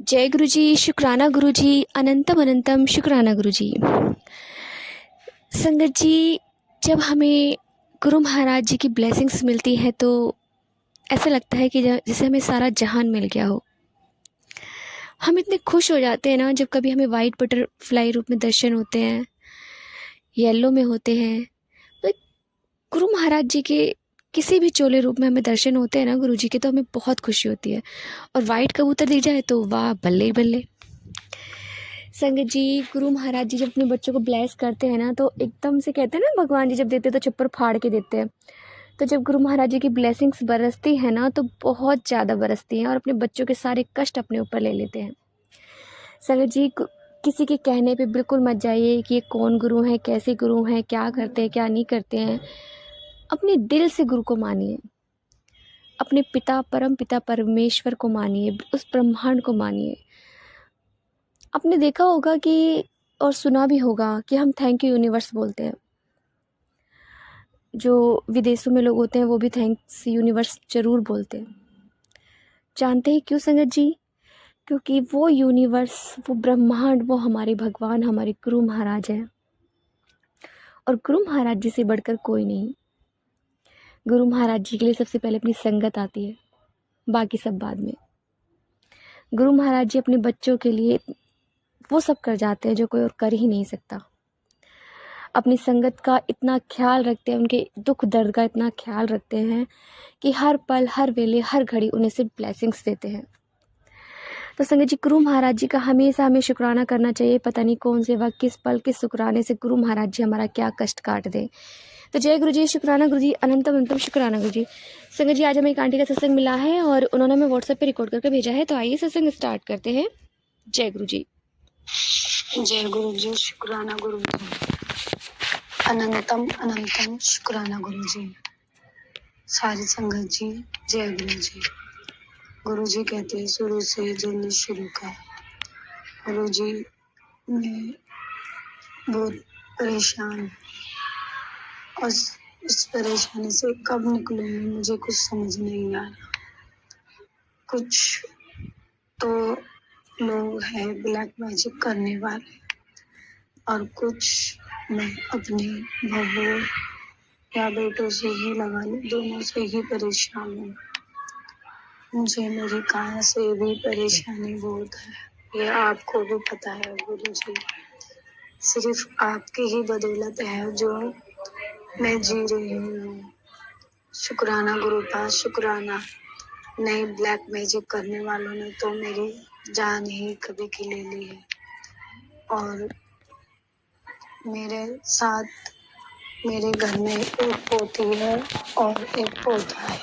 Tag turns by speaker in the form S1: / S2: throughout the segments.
S1: जय गुरु जी, शुक्राना गुरु जी, अनंतम अनंतम शुक्राना गुरु जी। संगत जी, जब हमें गुरु महाराज जी की ब्लेसिंग्स मिलती है तो ऐसा लगता है कि जैसे हमें सारा जहान मिल गया हो। हम इतने खुश हो जाते हैं ना जब कभी हमें वाइट बटरफ्लाई रूप में दर्शन होते हैं, येलो में होते हैं। तो गुरु महाराज जी के किसी भी चोले रूप में हमें दर्शन होते हैं ना गुरु जी के, तो हमें बहुत खुशी होती है। और वाइट कबूतर दिख जाए तो वाह, बल्ले ही बल्ले। संगत जी, गुरु महाराज जी जब अपने बच्चों को ब्लेस करते हैं ना तो एकदम से कहते हैं ना, भगवान जी जब देते हैं तो छप्पर फाड़ के देते हैं। तो जब गुरु महाराज जी की ब्लेसिंग्स बरसती है ना तो बहुत ज़्यादा बरसती हैं और अपने बच्चों के सारे कष्ट अपने ऊपर ले लेते हैं। संगत जी, किसी के कहने पे बिल्कुल मत जाइए कि ये कौन गुरु हैं, कैसे गुरु हैं, क्या करते हैं, क्या नहीं करते हैं। अपने दिल से गुरु को मानिए, अपने पिता परम पिता परमेश्वर को मानिए, उस ब्रह्मांड को मानिए। आपने देखा होगा कि और सुना भी होगा कि हम थैंक यू यूनिवर्स बोलते हैं। जो विदेशों में लोग होते हैं वो भी थैंक्स यूनिवर्स ज़रूर बोलते हैं। जानते हैं क्यों संगत जी? क्योंकि वो यूनिवर्स, वो ब्रह्मांड, वो हमारे भगवान, हमारे गुरु महाराज हैं। और गुरु महाराज जी से बढ़कर कोई नहीं। गुरु महाराज जी के लिए सबसे पहले अपनी संगत आती है, बाकी सब बाद में। गुरु महाराज जी अपने बच्चों के लिए वो सब कर जाते हैं जो कोई और कर ही नहीं सकता। अपनी संगत का इतना ख्याल रखते हैं, उनके दुख दर्द का इतना ख्याल रखते हैं कि हर पल, हर वेले, हर घड़ी उन्हें सिर्फ ब्लेसिंग्स देते हैं। तो संगत जी, गुरु महाराज जी का हमेशा हमें शुक्राना करना चाहिए। पता नहीं कौन से वक्त, किस पल, किस शुक्राने से गुरु महाराज जी हमारा क्या कष्ट काट दें। तो जय गुरु जी, शुक्राना गुरु जी, अनंतम अनंतम शुक्राना गुरु जी। संगत जी, आज हमें एक आंटी का सत्संग मिला है और उन्होंने हमें व्हाट्सएप पे रिकॉर्ड करके भेजा है। तो आइए सत्संग स्टार्ट करते हैं। जय गुरु जी।
S2: जय गुरु जी, शुक्राना गुरु जी, अनंतम अनंतम शुक्राना गुरु जी। सारी संगत जी, जय गुरु जी। गुरु जी कहते हैं शुरू से जल्दी शुरू कर। गुरु जी, मैं बहुत परेशान, और इस परेशानी से कब निकलूंगी मुझे कुछ समझ नहीं आ रहा। कुछ तो लोग हैं ब्लैक मैजिक करने वाले, और कुछ मैं अपने बहू या बेटों से ही लगा लूं, दोनों से ही परेशान हूँ। मुझे मेरी काया से भी परेशानी बहुत है, ये आपको भी पता है गुरु जी। सिर्फ आपकी ही बदौलत है जो मैं जी रही हूँ। शुक्राना गुरु पास, शुक्राना। नई ब्लैक मैजिक करने वालों ने तो मेरी जान ही कभी की ले ली है। और मेरे साथ मेरे घर में एक पोती है और एक पोता है,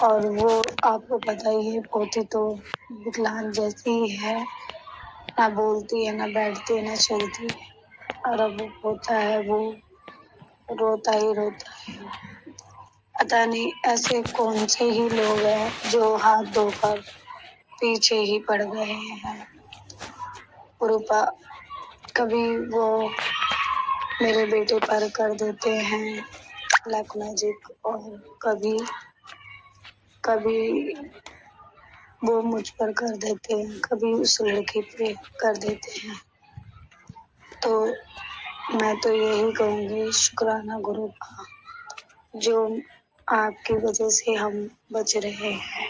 S2: और वो आपको पता ही है, पोती तो विकलांग जैसी ही है, ना बोलती है, ना बैठती है, ना चलती है। और अब वो पोता है, वो रोता ही रोता है। पता नहीं ऐसे कौन से ही लोग हैं जो हाथ धोकर पीछे ही पड़ गए हैं। रूपा कभी वो मेरे बेटे पर कर देते हैं ब्लैक मैजिक, और कभी कभी वो मुझ पर कर देते हैं, कभी उस लड़की पे कर देते हैं। तो मैं तो यही कहूँगी, शुक्राना गुरु का, जो आपकी वजह से हम बच रहे हैं।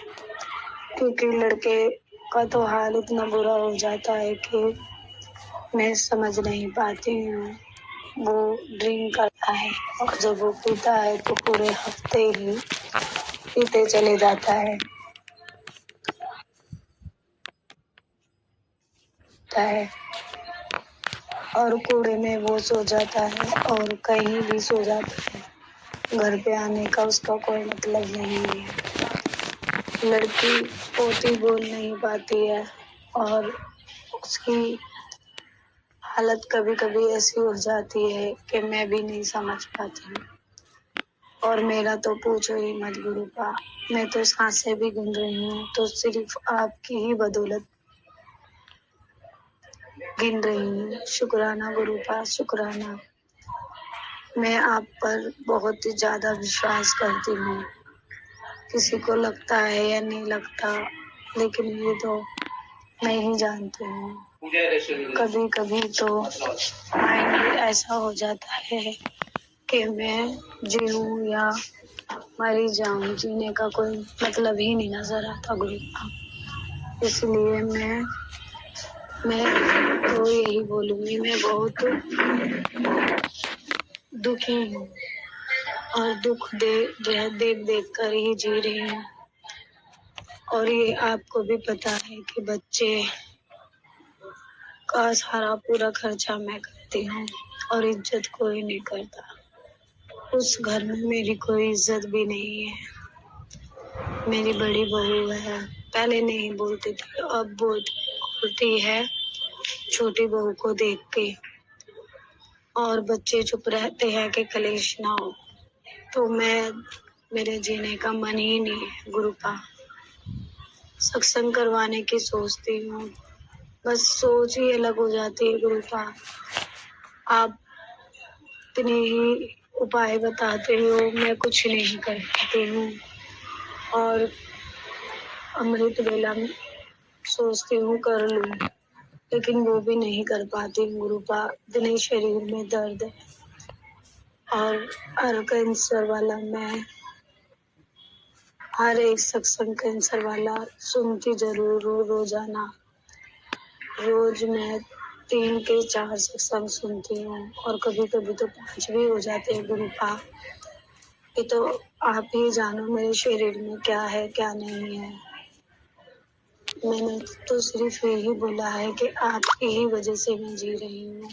S2: क्योंकि लड़के का तो हाल इतना बुरा हो जाता है कि मैं समझ नहीं पाती हूँ। वो ड्रिंक करता है और जब वो पीता है तो पूरे हफ्ते ही पीते चले जाता है और कूड़े में वो सो जाता है और कहीं भी सो जाता है। घर पे आने का उसका कोई मतलब नहीं है। लड़की पोती बोल नहीं पाती है और उसकी हालत कभी कभी ऐसी हो जाती है कि मैं भी नहीं समझ पाती हूँ। और मेरा तो पूछो ही मत गुरु का, मैं तो सांसें भी गिन रही हूँ तो सिर्फ आपकी ही बदौलत गिन रही हूँ। शुक्राना गुरु का, शुक्राना। मैं आप पर बहुत ही ज्यादा विश्वास करती हूँ। किसी को लगता है या नहीं लगता, लेकिन ये तो मैं ही जानती हूँ। कभी कभी तो माइंड ऐसा हो जाता है कि मैं जीऊँ या मरी जाऊँ, जीने का कोई मतलब ही नहीं नजर आता गुरु। इसलिए मैं तो यही बोलूँगी, मैं बहुत दुखी हूँ और दुख देख देख कर ही जी रही हूँ। और ये आपको भी पता है कि बच्चे का सारा पूरा खर्चा मैं करती हूँ और इज्जत कोई नहीं करता। उस घर में मेरी कोई इज्जत भी नहीं है। मेरी बड़ी बहू है, पहले नहीं बोलती थी, अब बोलती है छोटी बहू को देख के। और बच्चे चुप रहते हैं कि कलेश ना हो। तो मेरे जीने का मन ही नहीं है गुरु का। सत्संग करवाने की सोचती हूँ, बस सोच ही अलग हो जाती है गुरु का। आप इतने ही उपाय बताते हो, मैं कुछ नहीं कर पाती हूँ। और अमृत वेला में सोचती हूँ कर लूँ, लेकिन वो भी नहीं कर पाती हूँ गुरु का। इतने शरीर में दर्द है और हर कैंसर वाला मैं हर एक सत्संग कैंसर वाला सुनती जरूर हूँ रोजाना। रोज मैं 3 के 4 सत्संग सुनती हूँ और कभी कभी तो 5 भी हो जाते हैं गुरु का। ये तो आप ही जानो मेरे शरीर में क्या है क्या नहीं है। मैंने तो सिर्फ यही बोला है कि आपकी ही वजह से मैं जी रही हूँ,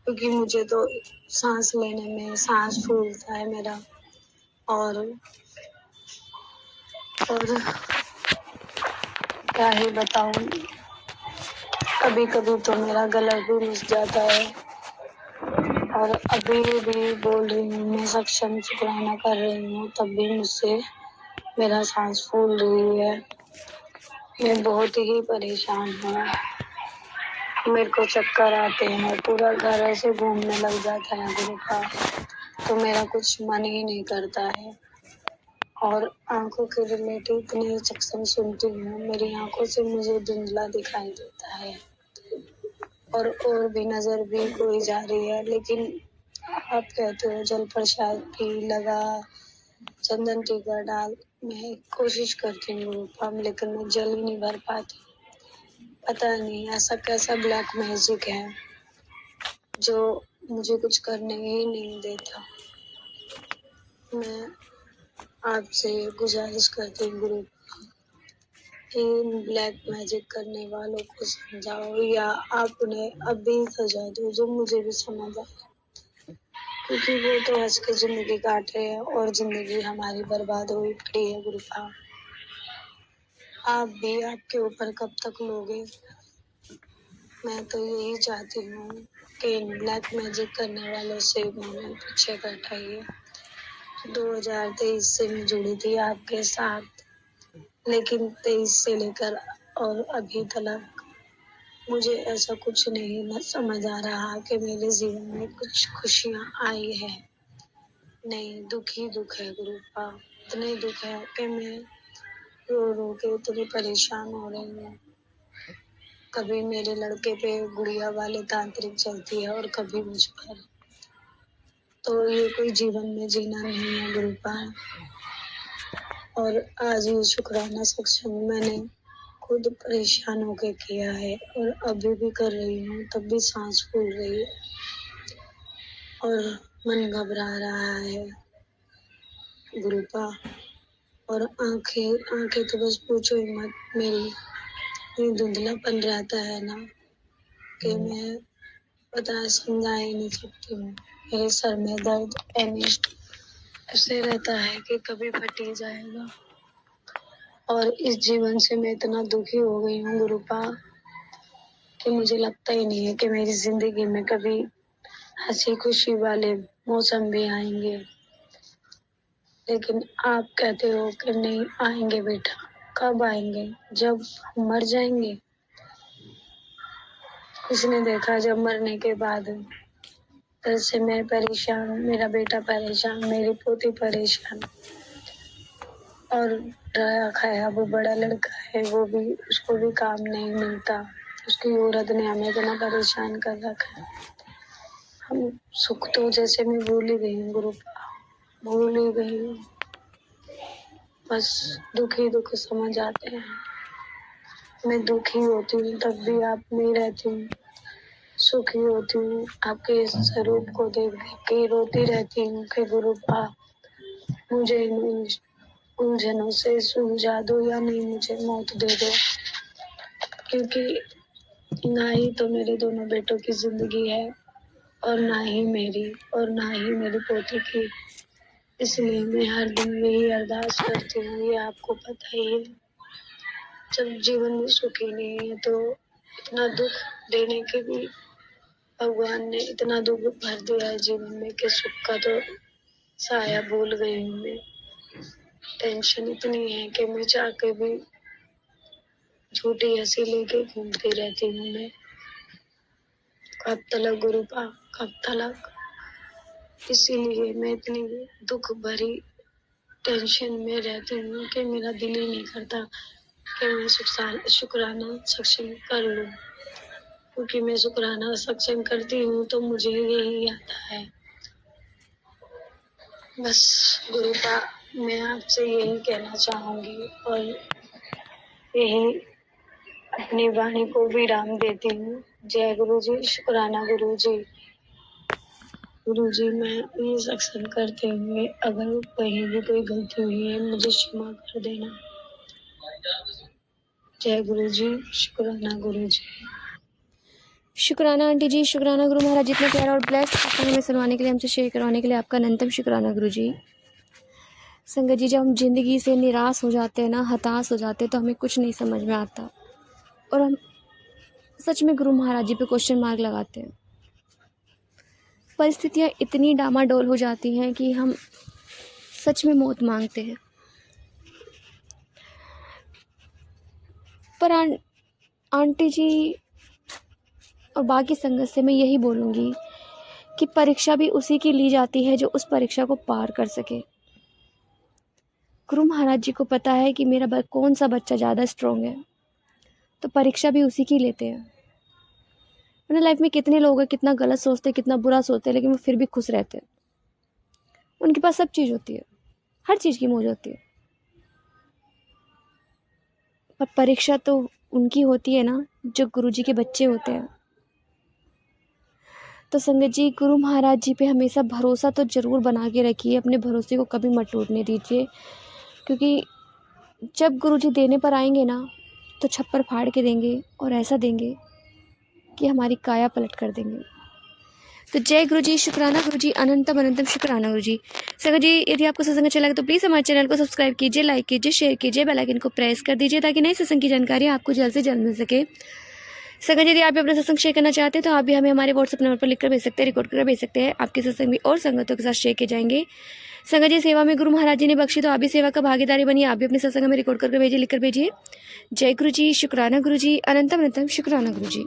S2: क्योंकि मुझे तो सांस लेने में सांस फूलता है मेरा। और क्या ही बताऊं, कभी कभी तो मेरा गला भी रुस जाता है। और अभी भी बोल रही हूँ, मैं सक्षम शुक्राना कर रही हूँ, तब भी मुझसे मेरा सांस फूल रही है। मैं बहुत ही परेशान हूँ, मेरे को चक्कर आते हैं, पूरा घर ऐसे घूमने लग जाता है गुरु का। तो मेरा कुछ मन ही नहीं करता है। और आंखों के रिलेटेड इतने सत्संग सुनती हूँ, मेरी आंखों से मुझे धुंधला दिखाई देता है और भी नजर भी कोई जा रही है। लेकिन आप कहते हो जल प्रसाद भी लगा, चंदन टीका डाल, मैं कोशिश करती हूँ रूपम, लेकिन मैं जल ही नहीं भर पाती। पता नहीं ऐसा कैसा ब्लैक मैजिक है जो मुझे कुछ करने ही नहीं देता। मैं आपसे गुजारिश करती हूँ गुरु, इन ब्लैक मैजिक करने वालों को समझाओ या आप उन्हें अभी सजा दो जो मुझे भी समझ आए, क्योंकि वो तो हंस के जिंदगी काट रहे हैं और जिंदगी हमारी बर्बाद हुई पड़ी है गुरु का। आप भी आपके ऊपर कब तक लोगे। मैं तो यही चाहती हूँ कि इन ब्लैक मैजिक करने वालों से मैंने पीछे हटाइए। 2023 से मैं जुड़ी थी आपके साथ, लेकिन 23 से लेकर और अभी तक मुझे ऐसा कुछ नहीं समझ आ रहा कि मेरे जीवन में कुछ खुशियाँ आई है। नहीं, दुख ही दुख है गुरु का। इतने दुख है कि मैं रो रो के इतनी परेशान हो रही हूँ। कभी मेरे लड़के पे गुड़िया वाले तांत्रिक चलती है और कभी मुझ पर। तो ये कोई जीवन में जीना नहीं है गुरु का। और आज ये शुक्राना सत्संग मैंने खुद परेशान होकर किया है और अभी भी कर रही हूँ, तब भी सांस फूल रही है और मन घबरा रहा है गुरु का। और आंखें तो बस पूछो ही मत, मेरी ये धुंधलापन रहता है ना कि मैं पता समझा ही नहीं सकती हूँ। मेरे सर में दर्द ऐसे रहता है कि कभी फट ही जाएगा। और इस जीवन से मैं इतना दुखी हो गई हूँ गुरुपा कि मुझे लगता ही नहीं है कि मेरी जिंदगी में कभी हंसी खुशी वाले मौसम भी आएंगे। लेकिन आप कहते हो कि नहीं आएंगे बेटा। कब आएंगे? जब हम मर जाएंगे। किसने देखा जब मरने के बाद घर से मैं परेशान, मेरा बेटा परेशान, मेरी पोती परेशान। और डराया खाया वो बड़ा लड़का है, वो भी, उसको भी काम नहीं मिलता, उसकी औरत ने हमें इतना परेशान कर रखा है। हम सुख तो जैसे मैं भूल ही गई हूँ गुरुपा, भूल ही गई हूँ। बस दुख ही दुख समझ आते हैं। मैं दुखी होती हूँ तब भी आप नहीं रहती हूँ, सुखी होती हूँ आपके स्वरूप को देख देख के रोती रहती हूँ कि गुरुपा मुझे इन उलझनों से सुलझा दो या नहीं मुझे मौत दे दो, क्योंकि ना ही तो मेरे दोनों बेटों की जिंदगी है और ना ही मेरी और ना ही मेरी पोती की। इसलिए मैं हर दिन यही अरदास करती हूँ, ये आपको पता ही है। जब जीवन में सुखी नहीं है तो इतना दुख देने के भी भगवान ने इतना दुख भर दिया है जीवन में कि सुख का तो साया भूल गई हूँ मैं। टेंशन इतनी है कि मैं चाह के भी झूठी हंसी लेके घूमती रहती हूँ मैं। कब तलक गुरुपा, कब तलक। इसीलिए मैं इतनी दुख भरी टेंशन में रहती हूँ कि मेरा दिल ही नहीं करता कि मैं शुक्राना सत्संग कर लूँ, क्योंकि मैं शुक्राना सत्संग करती हूँ तो मुझे यही आता है। बस गुरुपा मैं आपसे यही कहना चाहूंगी और यही अपनी वाणी को विराम देती हूँ। जय गुरु जी, शुक्राना गुरु जी। गुरु जी, मैं ये सत्संग करते हुए अगर कहीं भी कोई गलती हुई है मुझे क्षमा कर देना। जय गुरु जी, शुक्राना गुरु जी।
S1: शुक्राना आंटी जी, शुक्राना गुरु महाराज जितने प्यारा और ब्लेस्ड सत्संग हमें सुनवाने के लिए, हमसे शेयर करवाने के लिए आपका अनंतम शुक्राना गुरु जी। संगत जी, जब हम जिंदगी से निराश हो जाते हैं ना, हताश हो जाते हैं, तो हमें कुछ नहीं समझ में आता और हम सच में गुरु महाराज जी पे क्वेश्चन मार्क लगाते हैं। परिस्थितियाँ इतनी डामाडोल हो जाती हैं कि हम सच में मौत मांगते हैं। पर आंटी जी और बाकी संगत से मैं यही बोलूँगी कि परीक्षा भी उसी की ली जाती है जो उस परीक्षा को पार कर सके। गुरु महाराज जी को पता है कि मेरा कौन सा बच्चा ज़्यादा स्ट्रॉन्ग है, तो परीक्षा भी उसी की लेते हैं। अपने लाइफ में कितने लोग हैं, कितना गलत सोचते हैं, कितना बुरा सोचते हैं, लेकिन वो फिर भी खुश रहते हैं। उनके पास सब चीज़ होती है, हर चीज़ की मौज होती है, पर परीक्षा तो उनकी होती है ना जो गुरु जी के बच्चे होते हैं। तो संगत जी, गुरु महाराज जी पे हमेशा भरोसा तो ज़रूर बना के रखिए, अपने भरोसे को कभी मत टूटने दीजिए, क्योंकि जब गुरु जी देने पर आएंगे ना तो छप्पर फाड़ के देंगे और ऐसा देंगे कि हमारी काया पलट कर देंगे। तो जय गुरु जी, शुक्राना गुरु जी, अनंतम अनंतम शुक्राना गुरु जी। संगत जी, यदि आपको सत्संग अच्छा लगे तो प्लीज़ हमारे चैनल को सब्सक्राइब कीजिए, लाइक कीजिए, शेयर कीजिए, बेल आइकन को प्रेस कर दीजिए ताकि नई सत्संग की जानकारी आपको जल्द से जल्द मिल सके। संगत जी, यदि आप भी अपना सत्संग शेयर करना चाहते हैं तो आप भी हमें हमारे व्हाट्सएप नंबर पर लिखकर भेज सकते हैं, रिकॉर्ड कर भेज सकते हैं। आपके सत्संग भी और संगतों के साथ शेयर किए जाएंगे। संगत जी, सेवा में गुरु महाराज जी ने बख्शी, तो आप भी सेवा का भागीदारी बनिए, आप भी अपने सत्संग में रिकॉर्ड करके भेजिए, लिखकर भेजिए। जय गुरु जी, शुक्राना गुरु जी, अनंतम अनंतम शुक्राना गुरु जी।